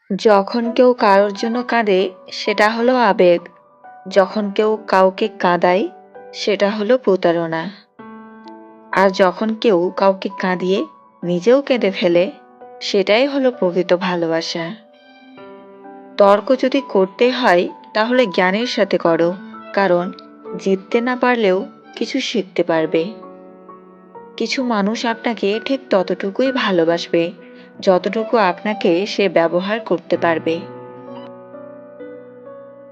যখন কেউ কারোর জন্য কাঁদে সেটা হলো আবেগ। যখন কেউ কাউকে কাঁদায় সেটা হলো প্রতারণা। আর যখন কেউ কাউকে কাঁদিয়ে নিজেও কেঁদে ফেলে সেটাই হলো প্রকৃত ভালোবাসা। তর্ক যদি করতে হয় তাহলে জ্ঞানের সাথে করো, কারণ জিততে না পারলেও কিছু শিখতে পারবে। কিছু মানুষ আপনাকে ঠিক ততটুকুই ভালোবাসবে যতটুকু আপনাকে সে ব্যবহার করতে পারবে।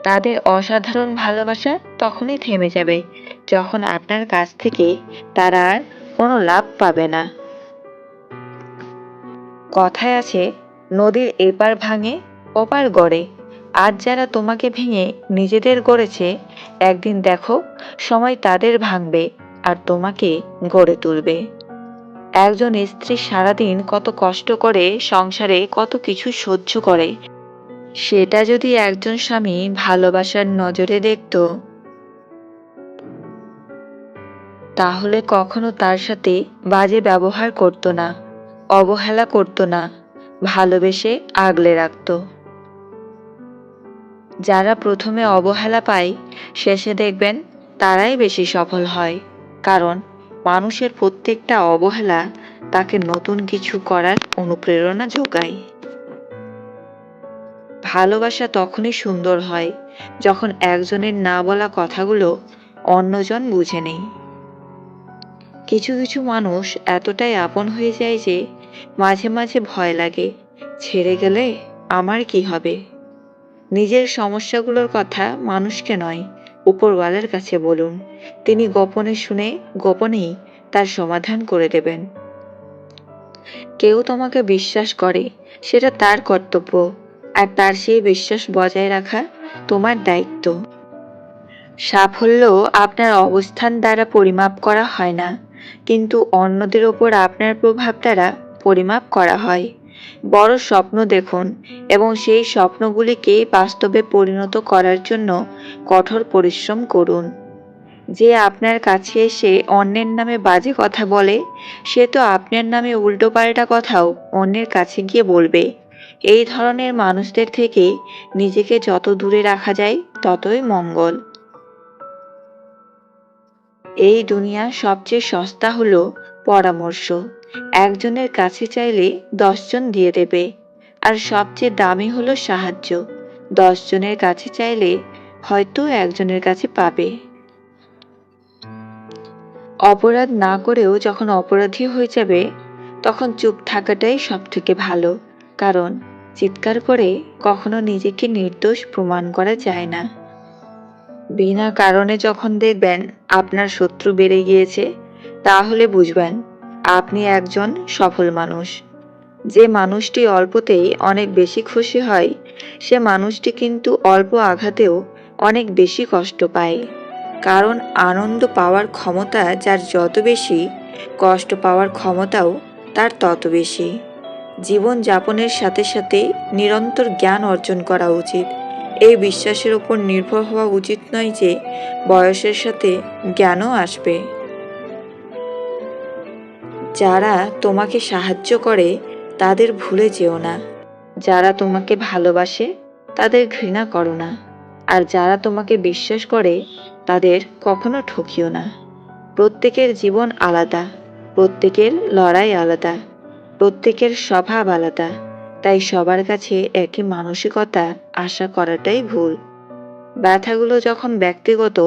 তাদের অসাধারণ ভালোবাসা তখনই থেমে যাবে যখন আপনার কাছ থেকে তারা আর কোনো লাভ পাবে না। কথায় আছে, নদীর এপার ভাঙে ওপার গড়ে। আজ যারা তোমাকে ভেঙে নিজেদের গড়েছে, একদিন দেখো সময় তাদের ভাঙবে আর তোমাকে গড়ে তুলবে। একজন স্ত্রী সারাদিন কত কষ্ট করে সংসারে কত কিছু সহ্য করে, সেটা যদি একজন স্বামী ভালোবাসার নজরে দেখতো তাহলে কখনো তার সাথে বাজে ব্যবহার করতো না, অবহেলা করতো না, ভালোবেসে আগলে রাখতো। যারা প্রথমে অবহেলা পায় শেষে দেখবেন তারাই বেশি সফল হয়, কারণ মানুষের প্রত্যেকটা অবহেলা তাকে নতুন কিছু করার অনুপ্রেরণা যোগায়। ভালোবাসা তখনই সুন্দর হয় যখন একজনের না বলা কথাগুলো অন্যজন বুঝে নেয়। কিছু কিছু মানুষ এতটাই আপন হয়ে যায় যে মাঝে মাঝে ভয় লাগে, ছেড়ে গেলে আমার কি হবে। নিজের সমস্যাগুলোর কথা মানুষকে নয়, উপরওয়ালার কাছে বলুন। তিনি গোপনে শুনে গোপনেই তার সমাধান করে দেবেন। কেউ তোমাকে বিশ্বাস করে সেটা তার কর্তব্য, আর তার সেই বিশ্বাস বজায় রাখা তোমার দায়িত্ব। সাফল্য আপনার অবস্থান দ্বারা পরিমাপ করা হয় না, কিন্তু অন্যদের ওপর আপনার প্রভাব দ্বারা পরিমাপ করা হয়। বড় স্বপ্ন দেখুন এবং সেই স্বপ্নগুলিকে বাস্তবে পরিণত করার জন্য কঠোর পরিশ্রম করুন। যে আপনার কাছে এসে অন্যের নামে বাজে কথা বলে, সে তো আপনার নামে উল্টোপাল্টা কথাও অন্যের কাছে গিয়ে বলবে। এই ধরনের মানুষদের থেকে নিজেকে যত দূরে রাখা যায় ততই মঙ্গল। এই দুনিয়ার সবচেয়ে সস্তা হলো পরামর্শ। একজনের কাছে চাইলে 10 জন দিয়ে দেবে। আর সবচেয়ে দামি হলো সাহায্য। 10 জনের কাছে চাইলে হয়তো একজনের কাছে পাবে। অপরাধ না করেও যখন অপরাধী হয়ে যাবে, তখন চুপ থাকাটাই সব থেকে ভালো, কারণ চিৎকার করে কখনো নিজেকে নির্দোষ প্রমাণ করা যায় না। বিনা কারণে যখন দেখবেন আপনার শত্রু বেড়ে গিয়েছে, তাহলে বুঝবেন আপনি একজন সফল মানুষ। যে মানুষটি অল্পতেই অনেক বেশি খুশি হয়, সে মানুষটি কিন্তু অল্প আঘাতেও অনেক বেশি কষ্ট পায়। কারণ আনন্দ পাওয়ার ক্ষমতা যার যত বেশি, কষ্ট পাওয়ার ক্ষমতাও তার তত বেশি। জীবন যাপনের সাথে সাথে নিরন্তর জ্ঞান অর্জন করা উচিত। এই বিশ্বাসের উপর নির্ভর হওয়া উচিত নয় যে বয়সের সাথে জ্ঞানও আসবে। যারা তোমাকে সাহায্য করে তাদের ভুলে যেও না। যারা তোমাকে ভালোবাসে তাদের ঘৃণা করো না। আর যারা তোমাকে বিশ্বাস করে তাদের কখনো ঠকিও না। প্রত্যেকের জীবন আলাদা, প্রত্যেকের লড়াই আলাদা, প্রত্যেকের স্বভাব আলাদা। তাই সবার কাছে একই মানসিকতা আশা করাটাই ভুল। ব্যথাগুলো যখন ব্যক্তিগত,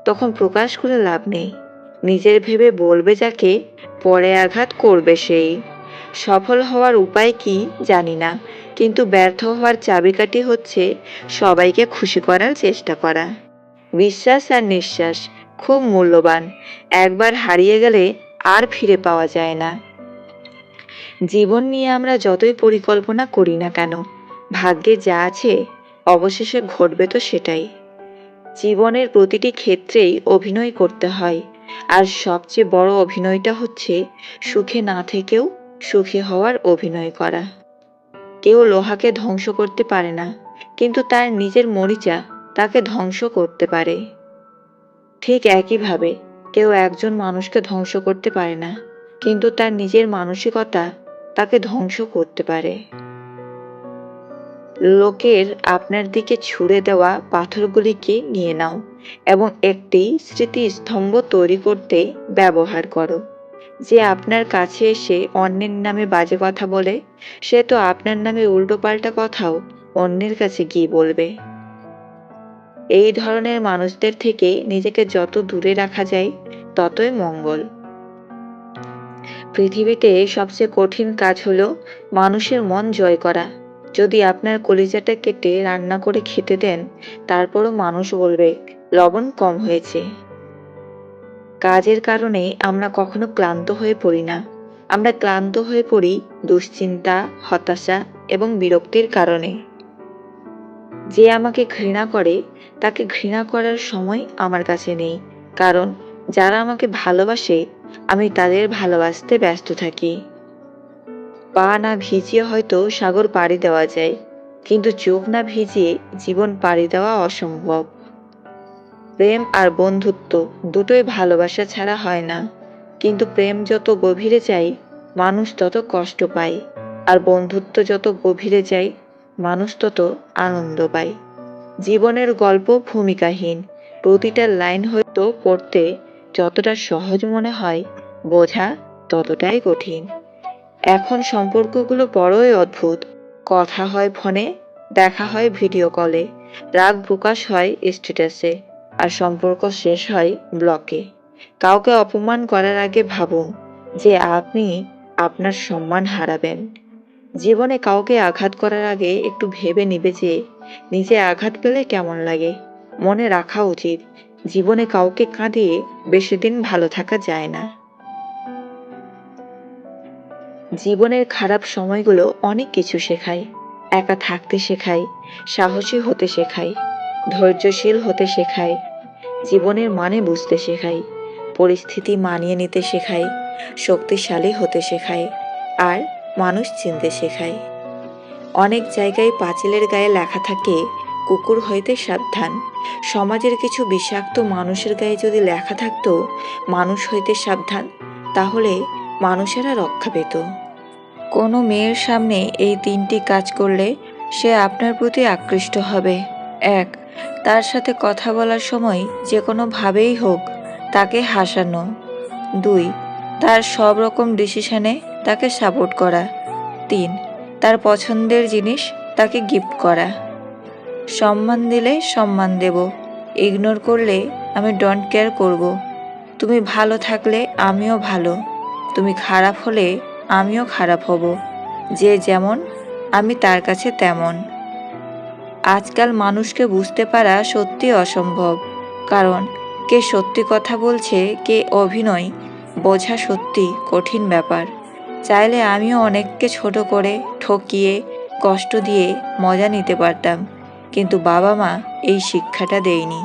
তখন প্রকাশ করে লাভ নেই। নিজের ভেবে বলবে যাকে, পরে আঘাত করবে সেই। সফল হওয়ার উপায় কি জানি না, কিন্তু ব্যর্থ হওয়ার চাবিকাঠি হচ্ছে সবাইকে খুশি করার চেষ্টা করা। বিশ্বাস আর নিঃশ্বাস খুব মূল্যবান, একবার হারিয়ে গেলে আর ফিরে পাওয়া যায় না। জীবন নিয়ে আমরা যতই পরিকল্পনা করি না কেন, ভাগ্যে যা আছে অবশেষে ঘটবে তো সেটাই। জীবনের প্রতিটি ক্ষেত্রেই অভিনয় করতে হয়, আর সবচেয়ে বড় অভিনয়টা হচ্ছে সুখে না থেকেও সুখী হওয়ার অভিনয় করা। কেউ লোহাকে ধ্বংস করতে পারে না, কিন্তু তার নিজের মরিচা তাকে ধ্বংস করতে পারে। ঠিক একইভাবে কেউ একজন মানুষকে ধ্বংস করতে পারে না, কিন্তু তার নিজের মানসিকতা তাকে ধ্বংস করতে পারে। লোকের আপনার দিকে ছুঁড়ে দেওয়া পাথরগুলিকে নিয়ে নাও এবং একটি স্মৃতিস্তম্ভ তৈরি করতে ব্যবহার করো। যে আপনার কাছে এসে অন্যের নামে বাজে কথা বলে, সে তো আপনার নামে উল্টোপাল্টা কথাও অন্যের কাছে গিয়ে বলবে। এই ধরনের মানুষদের থেকে নিজেকে যত দূরে রাখা যায় ততই মঙ্গল। পৃথিবীতে সবচেয়ে কঠিন কাজ হলো মানুষের মন জয় করা। যদি আপনার কলিজাটা কেটে রান্না করে খেতে দেন, তারপরও মানুষ বলবে লবণ কম হয়েছে। কাজের কারণে আমরা কখনো ক্লান্ত হয়ে পড়ি না। আমরা ক্লান্ত হয়ে পড়ি দুশ্চিন্তা, হতাশা এবং বিরক্তির কারণে। যে আমাকে ঘৃণা করে তাকে ঘৃণা করার সময় আমার কাছে নেই, কারণ যারা আমাকে ভালোবাসে আমি তাদের ভালোবাসতে ব্যস্ত থাকি। পা না ভিজিয়ে হয়তো সাগর পাড়ি দেওয়া যায়, কিন্তু চোখ না ভিজিয়ে জীবন পাড়ি দেওয়া অসম্ভব। প্রেম আর বন্ধুত্ব দুটোই ভালোবাসা ছাড়া হয় না, কিন্তু প্রেম যত গভীরে যায় মানুষ তত কষ্ট পায়, আর বন্ধুত্ব যত গভীরে যায় মানুষ তত আনন্দ পায়। জীবনের গল্প ভূমিকাহীন, প্রতিটা লাইন হয়তো পড়তে যতটা সহজ মনে হয়, বোঝা ততটাই কঠিন। এখন সম্পর্কগুলো বড়ই অদ্ভুত। কথা হয় ফোনে, দেখা হয় ভিডিও কলে, রাগ প্রকাশ হয় স্ট্যাটাসে, আর সম্পর্ক শেষ হয় ব্লকে। কাউকে অপমান করার আগে ভাবুন যে আপনি আপনার সম্মান হারাবেন। জীবনে কাউকে আঘাত করার আগে একটু ভেবে নিবে যে নিজে আঘাত পেলে কেমন লাগে। মনে রাখা উচিত, জীবনে কাউকে কাঁদিয়ে বেশি দিন ভালো থাকা যায় না। জীবনের খারাপ সময়গুলো অনেক কিছু শেখায়। একা থাকতে শেখায়, সাহসী হতে শেখায়, ধৈর্যশীল হতে শেখায়, জীবনের মানে বুঝতে শেখায়, পরিস্থিতি মানিয়ে নিতে শেখায়, শক্তিশালী হতে শেখায়, আর মানুষ চিনতে শেখায়। অনেক জায়গায় পাঁচিলের গায়ে লেখা থাকে কুকুর হইতে সাবধান। সমাজের কিছু বিষাক্ত মানুষের গায়ে যদি লেখা থাকতো মানুষ হইতে সাবধান, তাহলে মানুষেরা রক্ষা পেত। কোনো মেয়ের সামনে এই 3টি কাজ করলে সে আপনার প্রতি আকৃষ্ট হবে। 1. তার সাথে কথা বলার সময় যে কোনোভাবেই হোক তাকে হাসানো। 2. তার সব রকম ডিসিশনে তাকে সাপোর্ট করা। 3. তার পছন্দের জিনিস তাকে গিফট করা। সম্মান দিলে সম্মান দেব, ইগনোর করলে আমি ডোন্ট কেয়ার করব। তুমি ভালো থাকলে আমিও ভালো, তুমি খারাপ হলে আমিও খারাপ হব। যে যেমন আমি তার কাছে তেমন। আজকাল মানুষকে বুঝতে পারা সত্যি অসম্ভব, কারণ কে সত্যি কথা বলছে কে অভিনয় বোঝা সত্যি কঠিন ব্যাপার। চাইলে আমিও অনেককে ছোট করে, ঠকিয়ে, কষ্ট দিয়ে মজা নিতে পারতাম, কিন্তু বাবা মা এই শিক্ষাটা দেয়নি।